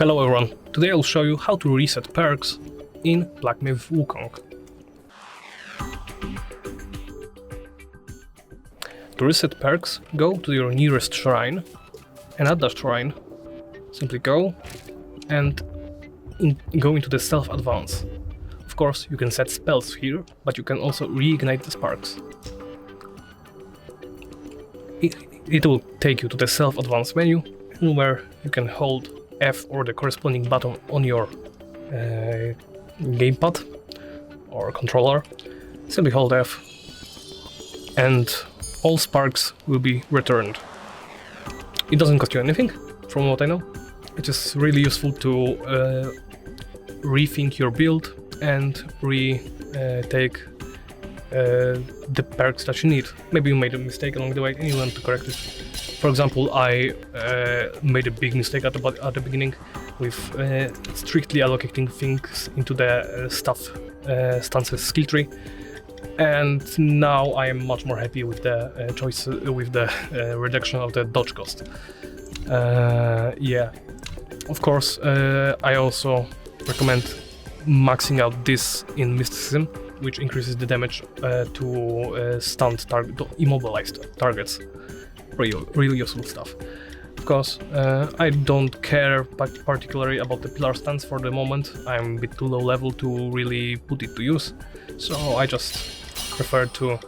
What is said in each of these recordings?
Hello everyone, today I'll show you how to reset perks in Black Myth Wukong. To reset perks, go to your nearest shrine, and at that shrine, simply go and go into the Self Advance. Of course, you can set spells here, but you can also reignite the sparks. It will take you to the Self Advance menu, where you can hold F or the corresponding button on your gamepad or controller. Simply hold F and all sparks will be returned. It doesn't cost you anything, from what I know. It is really useful to rethink your build and retake the perks that you need. Maybe you made a mistake along the way and you want to correct it. For example, I made a big mistake at the beginning with strictly allocating things into the stances skill tree, and now I am much more happy with the choice with the reduction of the dodge cost. Yeah, of course, I also recommend maxing out this in Mysticism, which increases the damage to stunned immobilized targets. Really useful stuff. Of course, I don't care particularly about the pillar stance for the moment. I'm a bit too low level to really put it to use, so I just prefer to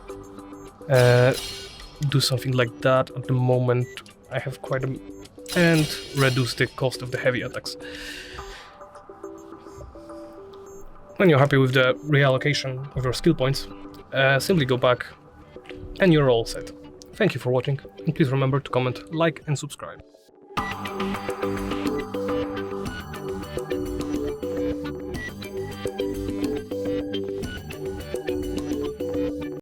do something like that at the moment. I have quite a... and reduce the cost of the heavy attacks. When you're happy with the reallocation of your skill points, simply go back and you're all set. Thank you for watching, and please remember to comment, like and subscribe.